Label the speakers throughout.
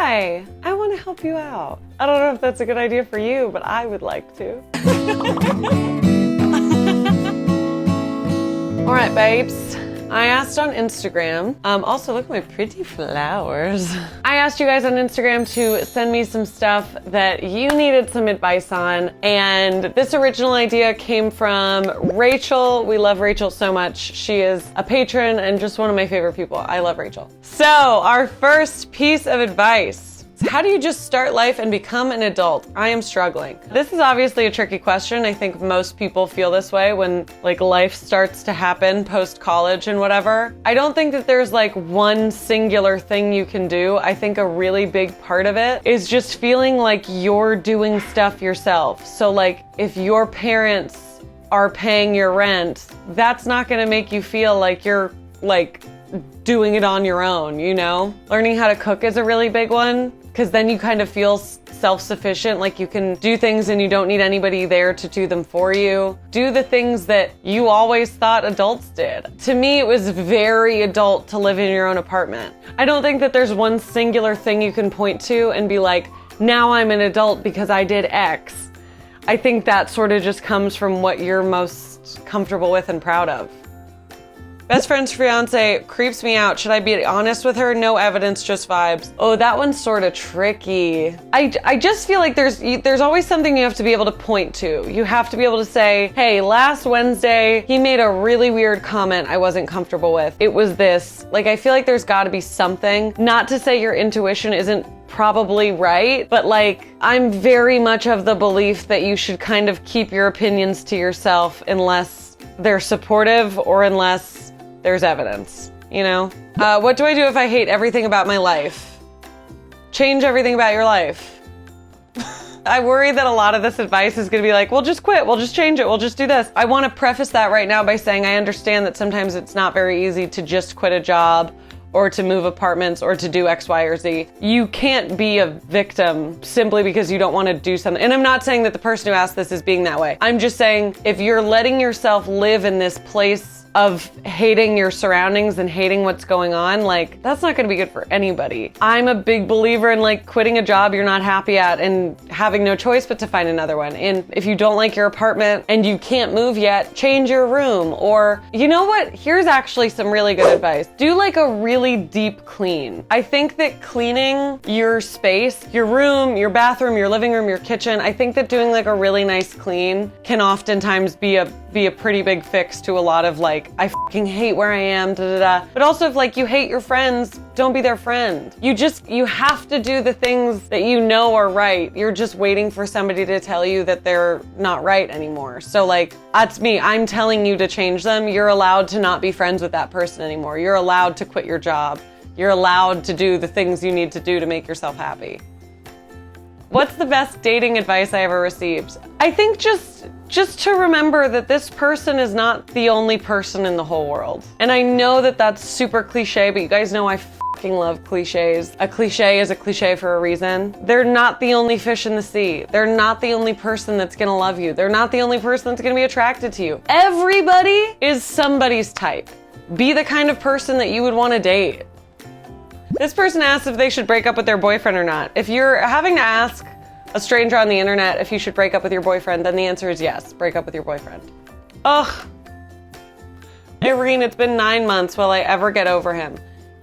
Speaker 1: hi, I want to help you out. I don't know if that's a good idea for you, but I would like to. All right, babes. I asked on Instagram, also look at my pretty flowers. I asked you guys on Instagram to send me some stuff that you needed some advice on, and this original idea came from Rachel. We love Rachel so much. She is a patron and just one of my favorite people. I love Rachel. So our first piece of advice. How do you just start life and become an adult? I am struggling. This is obviously a tricky question. I think most people feel this way when like life starts to happen post-college and whatever. I don't think that there's like one singular thing you can do. I think a really big part of it is just feeling like you're doing stuff yourself. So like if your parents are paying your rent, that's not gonna make you feel like you're like doing it on your own, you know? Learning how to cook is a really big one, because then you kind of feel self-sufficient, like you can do things and you don't need anybody there to do them for you. Do the things that you always thought adults did. To me, it was very adult to live in your own apartment. I don't think that there's one singular thing you can point to and be like, now I'm an adult because I did X. I think that sort of just comes from what you're most comfortable with and proud of. Best friend's fiance creeps me out. Should I be honest with her? No evidence, just vibes. Oh, that one's sort of tricky. I just feel like there's always something you have to be able to point to. You have to be able to say, hey, last Wednesday, he made a really weird comment I wasn't comfortable with. It was this. Like, I feel like there's gotta be something. Not to say your intuition isn't probably right, but like, I'm very much of the belief that you should kind of keep your opinions to yourself unless they're supportive or unless there's evidence, you know? What do I do if I hate everything about my life? Change everything about your life. I worry that a lot of this advice is gonna be like, well, just quit, we'll just change it, we'll just do this. I wanna preface that right now by saying I understand that sometimes it's not very easy to just quit a job or to move apartments or to do X, Y, or Z. You can't be a victim simply because you don't want to do something. And I'm not saying that the person who asked this is being that way. I'm just saying if you're letting yourself live in this place of hating your surroundings and hating what's going on, like, that's not gonna be good for anybody. I'm a big believer in like quitting a job you're not happy at and having no choice but to find another one. And if you don't like your apartment and you can't move yet, change your room. Or, you know what? Here's actually some really good advice. Do like a really deep clean. I think that cleaning your space, your room, your bathroom, your living room, your kitchen, I think that doing like a really nice clean can oftentimes be a pretty big fix to a lot of like, I fucking hate where I am, da da da. But also if like you hate your friends, don't be their friend. You have to do the things that you know are right. You're just waiting for somebody to tell you that they're not right anymore. So like, that's me. I'm telling you to change them. You're allowed to not be friends with that person anymore. You're allowed to quit your job. You're allowed to do the things you need to do to make yourself happy. What's the best dating advice I ever received? I think just to remember that this person is not the only person in the whole world. And I know that that's super cliche, but you guys know I fucking love cliches. A cliche is a cliche for a reason. They're not the only fish in the sea. They're not the only person that's gonna love you. They're not the only person that's gonna be attracted to you. Everybody is somebody's type. Be the kind of person that you would wanna date. This person asked if they should break up with their boyfriend or not. If you're having to ask a stranger on the internet if you should break up with your boyfriend, then the answer is yes, break up with your boyfriend. Ugh. Irene, it's been 9 months. Will I ever get over him?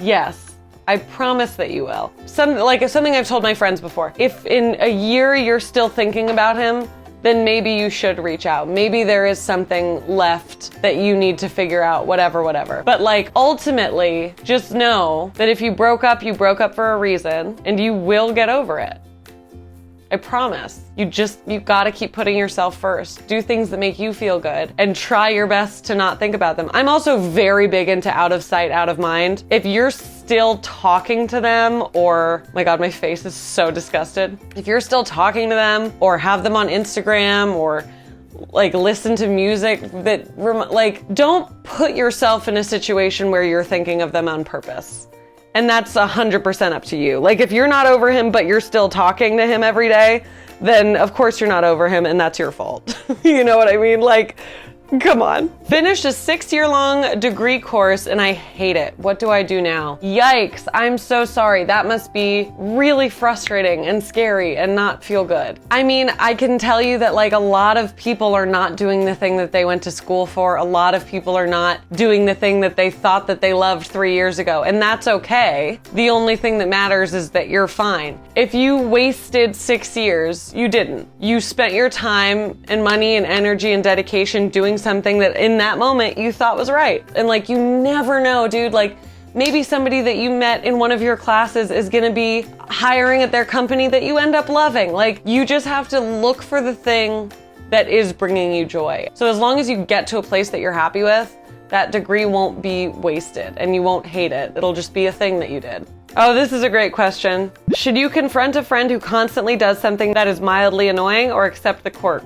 Speaker 1: Yes, I promise that you will. Something I've told my friends before. If in a year you're still thinking about him, then maybe you should reach out. Maybe there is something left that you need to figure out, whatever. But like, ultimately, just know that if you broke up for a reason, and you will get over it. I promise. You gotta keep putting yourself first. Do things that make you feel good and try your best to not think about them. I'm also very big into out of sight, out of mind. If you're still talking to them, or, my God, my face is so disgusted. If you're still talking to them or have them on Instagram or like listen to music that, like, don't put yourself in a situation where you're thinking of them on purpose. And that's 100% up to you. Like, if you're not over him, but you're still talking to him every day, then of course you're not over him and that's your fault. You know what I mean? Like, Come on. Finished a 6-year-long degree course and I hate it. What do I do now? Yikes, I'm so sorry. That must be really frustrating and scary and not feel good. I mean, I can tell you that like a lot of people are not doing the thing that they went to school for. A lot of people are not doing the thing that they thought that they loved 3 years ago, and that's okay. The only thing that matters is that you're fine. If you wasted 6 years, you didn't. You spent your time and money and energy and dedication doing something that in that moment you thought was right. And like, you never know, dude. Like, maybe somebody that you met in one of your classes is gonna be hiring at their company that you end up loving. Like, you just have to look for the thing that is bringing you joy. So as long as you get to a place that you're happy with, that degree won't be wasted and you won't hate it. It'll just be a thing that you did. Oh, this is a great question. Should you confront a friend who constantly does something that is mildly annoying or accept the quirk?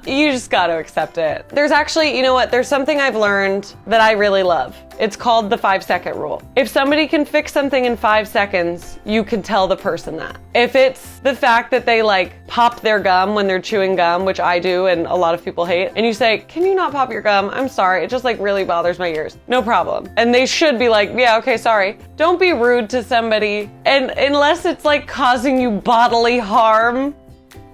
Speaker 1: You just gotta accept it. There's actually, you know what? There's something I've learned that I really love. It's called the 5-second rule. If somebody can fix something in 5 seconds, you can tell the person that. If it's the fact that they like pop their gum when they're chewing gum, which I do and a lot of people hate, and you say, can you not pop your gum? I'm sorry, it just like really bothers my ears. No problem. And they should be like, yeah, okay, sorry. Don't be rude to somebody. And unless it's like causing you bodily harm,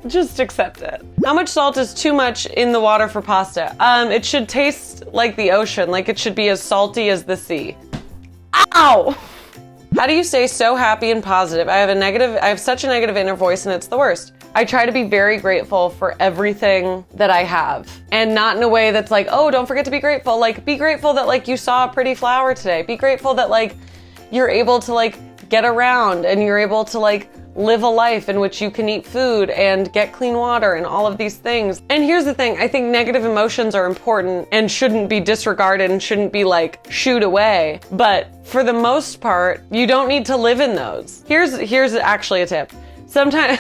Speaker 1: just accept it. How much salt is too much in the water for pasta? It should taste like the ocean, like it should be as salty as the sea. Ow! How do you stay so happy and positive? I have such a negative inner voice and it's the worst. I try to be very grateful for everything that I have, and not in a way that's like, oh, don't forget to be grateful. Like, be grateful that like you saw a pretty flower today. Be grateful that like you're able to like get around and you're able to like live a life in which you can eat food and get clean water and all of these things. And here's the thing, I think negative emotions are important and shouldn't be disregarded and shouldn't be like shooed away. But for the most part, you don't need to live in those. Here's actually a tip. Sometimes,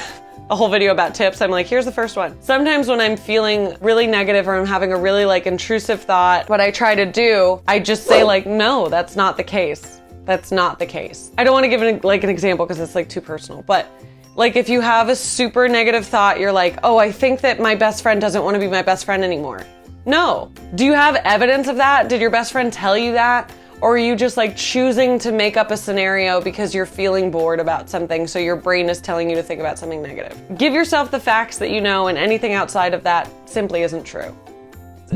Speaker 1: a whole video about tips, I'm like, here's the first one. Sometimes when I'm feeling really negative or I'm having a really like intrusive thought, what I try to do, I just say like, no, that's not the case. That's not the case. I don't want to give an example because it's like too personal, but like if you have a super negative thought, you're like, oh, I think that my best friend doesn't want to be my best friend anymore. No. Do you have evidence of that? Did your best friend tell you that? Or are you just like choosing to make up a scenario because you're feeling bored about something, so your brain is telling you to think about something negative? Give yourself the facts that you know, and anything outside of that simply isn't true.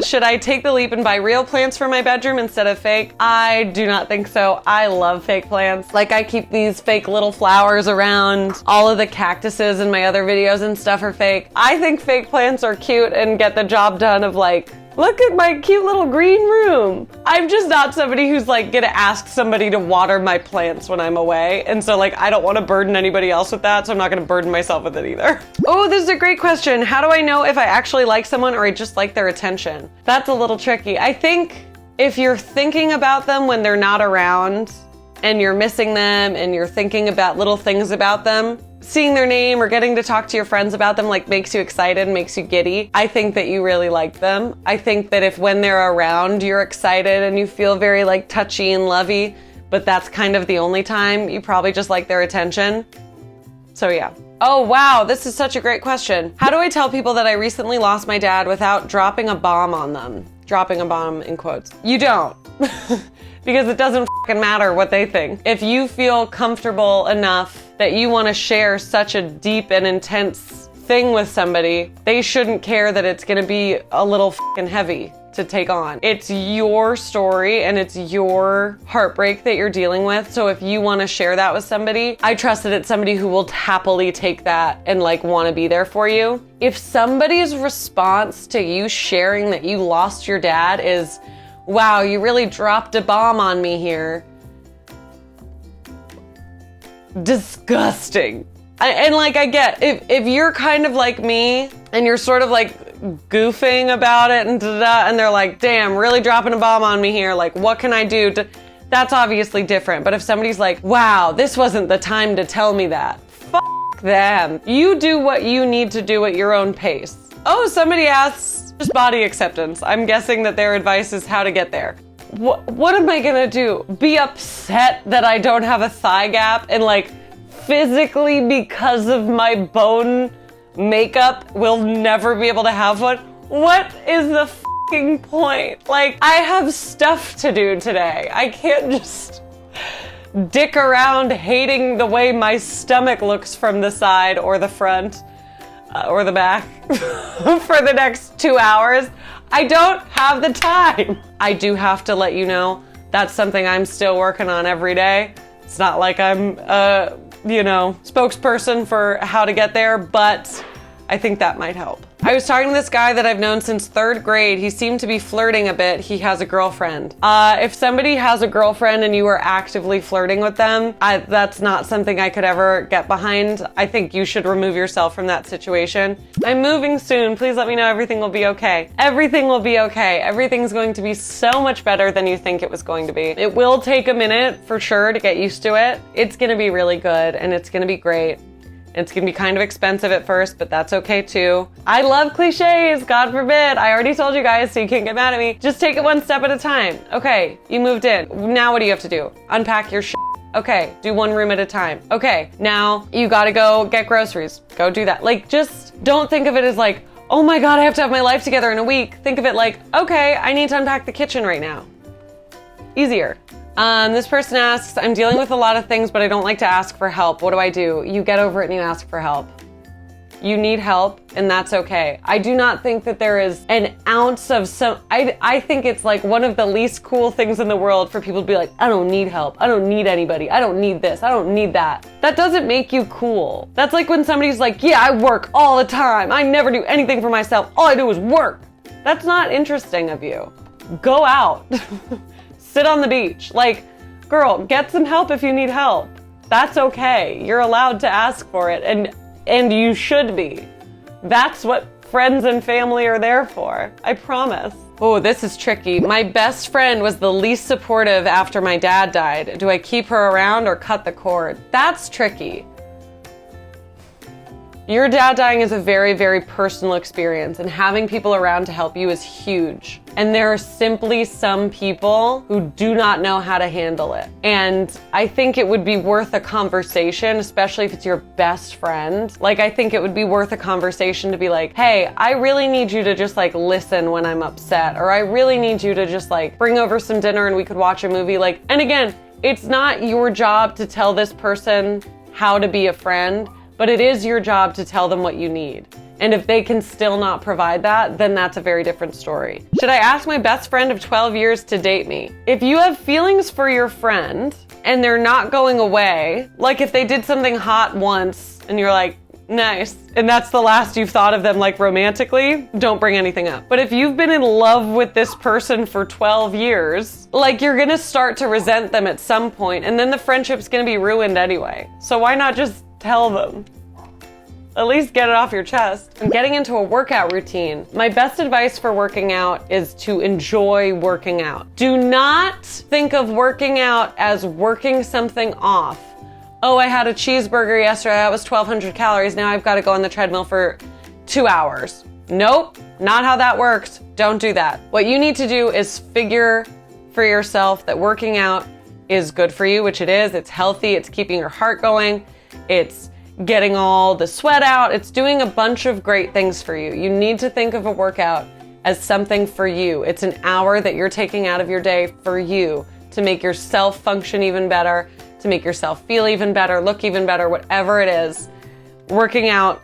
Speaker 1: Should I take the leap and buy real plants for my bedroom instead of fake? I do not think so. I love fake plants. Like, I keep these fake little flowers around. All of the cactuses in my other videos and stuff are fake. I think fake plants are cute and get the job done of like, look at my cute little green room. I'm just not somebody who's like gonna ask somebody to water my plants when I'm away. And so like, I don't wanna burden anybody else with that, so I'm not gonna burden myself with it either. Oh, this is a great question. How do I know if I actually like someone or I just like their attention? That's a little tricky. I think if you're thinking about them when they're not around and you're missing them and you're thinking about little things about them, seeing their name or getting to talk to your friends about them like makes you excited, makes you giddy. I think that you really like them. I think that if when they're around you're excited and you feel very like touchy and lovey, but that's kind of the only time, you probably just like their attention. So yeah. Oh wow, this is such a great question. How do I tell people that I recently lost my dad without dropping a bomb on them? Dropping a bomb in quotes. You don't. Because it doesn't fucking matter what they think. If you feel comfortable enough that you want to share such a deep and intense thing with somebody, they shouldn't care that it's gonna be a little fucking heavy to take on. It's your story and it's your heartbreak that you're dealing with. So if you want to share that with somebody, I trust that it's somebody who will happily take that and like want to be there for you. If somebody's response to you sharing that you lost your dad is, wow, you really dropped a bomb on me here. Disgusting. And like, I get, if you're kind of like me and you're sort of like goofing about it and da-da, and they're like, damn, really dropping a bomb on me here. Like, what can I do to, that's obviously different. But if somebody's like, wow, this wasn't the time to tell me that. Fuck them. You do what you need to do at your own pace. Oh, somebody asks, just body acceptance. I'm guessing that their advice is how to get there. What am I gonna do? Be upset that I don't have a thigh gap and like physically because of my bone makeup will never be able to have one? What is the fucking point? Like, I have stuff to do today. I can't just dick around hating the way my stomach looks from the side or the front or the back for the next 2 hours. I don't have the time. I do have to let you know that's something I'm still working on every day. It's not like I'm spokesperson for how to get there, but I think that might help. I was talking to this guy that I've known since 3rd grade. He seemed to be flirting a bit. He has a girlfriend. If somebody has a girlfriend and you are actively flirting with them, that's not something I could ever get behind. I think you should remove yourself from that situation. I'm moving soon. Please let me know everything will be okay. Everything will be okay. Everything's going to be so much better than you think it was going to be. It will take a minute for sure to get used to it. It's gonna be really good and it's gonna be great. It's gonna be kind of expensive at first, but that's okay too. I love cliches, God forbid. I already told you guys, so you can't get mad at me. Just take it one step at a time. Okay, you moved in. Now what do you have to do? Unpack your shit. Okay, do one room at a time. Okay, now you gotta go get groceries. Go do that. Like, just don't think of it as like, oh my God, I have to have my life together in a week. Think of it like, okay, I need to unpack the kitchen right now. Easier. This person asks, I'm dealing with a lot of things, but I don't like to ask for help. What do I do? You get over it and you ask for help. You need help, and that's okay. I do not think that there is an ounce of I think it's like one of the least cool things in the world for people to be like, I don't need help. I don't need anybody. I don't need this. I don't need that. That doesn't make you cool. That's like when somebody's like, yeah, I work all the time. I never do anything for myself. All I do is work. That's not interesting of you. Go out. Sit on the beach. Like, girl, get some help if you need help. That's okay. You're allowed to ask for it, and you should be. That's what friends and family are there for. I promise. Oh, this is tricky. My best friend was the least supportive after my dad died. Do I keep her around or cut the cord? That's tricky. Your dad dying is a very, very personal experience, and having people around to help you is huge. And there are simply some people who do not know how to handle it. And I think it would be worth a conversation, especially if it's your best friend. Like, I think it would be worth a conversation to be like, hey, I really need you to just like listen when I'm upset, or I really need you to just like bring over some dinner and we could watch a movie. Like, and again, it's not your job to tell this person how to be a friend, but it is your job to tell them what you need. And if they can still not provide that, then that's a very different story. Should I ask my best friend of 12 years to date me? If you have feelings for your friend and they're not going away, like if they did something hot once and you're like, nice, and that's the last you've thought of them like romantically, don't bring anything up. But if you've been in love with this person for 12 years, like you're gonna start to resent them at some point, and then the friendship's gonna be ruined anyway. So why not just tell them? At least get it off your chest. I'm getting into a workout routine. My best advice for working out is to enjoy working out. Do not think of working out as working something off. Oh, I had a cheeseburger yesterday, that was 1,200 calories, now I've got to go on the treadmill for 2 hours. Nope, not how that works. Don't do that. What you need to do is figure for yourself that working out is good for you, which it is. It's healthy, it's keeping your heart going, it's getting all the sweat out, it's doing a bunch of great things for you. You need to think of a workout as something for you. It's an hour that you're taking out of your day for you to make yourself function even better, to make yourself feel even better, look even better, whatever it is. Working out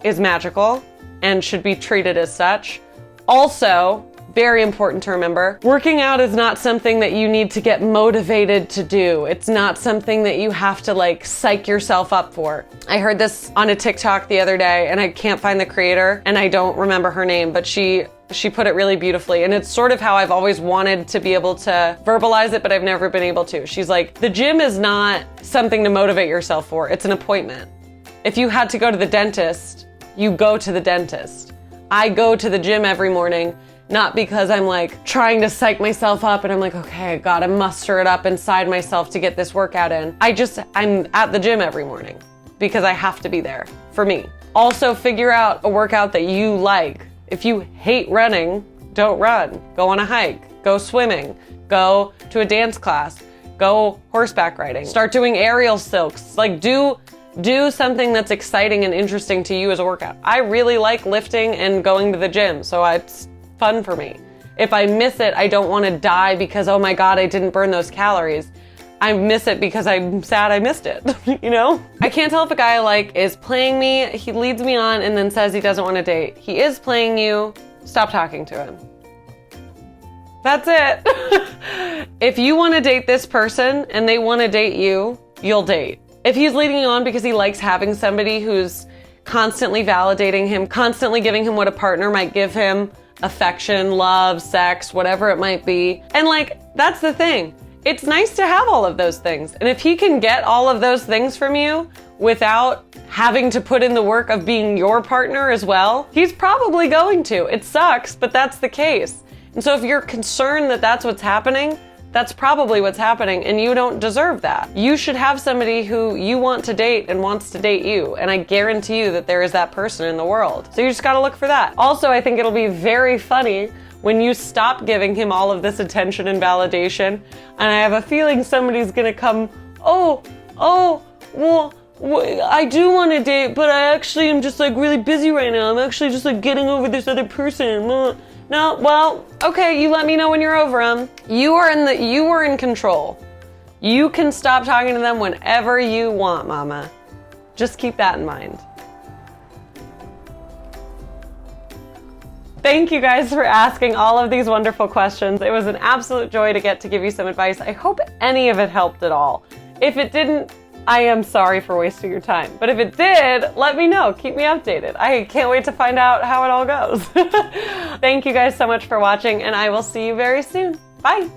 Speaker 1: is magical and should be treated as such. Also, very important to remember, working out is not something that you need to get motivated to do. It's not something that you have to like psych yourself up for. I heard this on a TikTok the other day and I can't find the creator and I don't remember her name, but she put it really beautifully, and it's sort of how I've always wanted to be able to verbalize it, but I've never been able to. She's like, the gym is not something to motivate yourself for, it's an appointment. If you had to go to the dentist, you go to the dentist. I go to the gym every morning, not because I'm like trying to psych myself up and I'm like, okay, I gotta muster it up inside myself to get this workout in. I'm at the gym every morning because I have to be there for me. Also, figure out a workout that you like. If you hate running, don't run. Go on a hike, go swimming, go to a dance class, go horseback riding, start doing aerial silks. Like do Do something that's exciting and interesting to you as a workout. I really like lifting and going to the gym, so it's fun for me. If I miss it, I don't want to die because, oh my God, I didn't burn those calories. I miss it because I'm sad I missed it, you know? I can't tell if a guy I like is playing me, he leads me on and then says he doesn't want to date. He is playing you, stop talking to him. That's it. If you want to date this person and they want to date you, you'll date. If he's leading you on because he likes having somebody who's constantly validating him, constantly giving him what a partner might give him, affection, love, sex, whatever it might be. And like, that's the thing. It's nice to have all of those things. And if he can get all of those things from you without having to put in the work of being your partner as well, he's probably going to. It sucks, but that's the case. And so if you're concerned that that's what's happening, that's probably what's happening, and you don't deserve that. You should have somebody who you want to date and wants to date you, and I guarantee you that there is that person in the world. So you just gotta look for that. Also, I think it'll be very funny when you stop giving him all of this attention and validation, and I have a feeling somebody's gonna come, well, I do want to date, but I actually am just like really busy right now. I'm actually just like getting over this other person. No, well, okay, you let me know when you're over them. You are in control. You can stop talking to them whenever you want, mama. Just keep that in mind. Thank you guys for asking all of these wonderful questions. It was an absolute joy to get to give you some advice. I hope any of it helped at all. If it didn't, I am sorry for wasting your time. But if it did, let me know. Keep me updated. I can't wait to find out how it all goes. Thank you guys so much for watching, and I will see you very soon. Bye.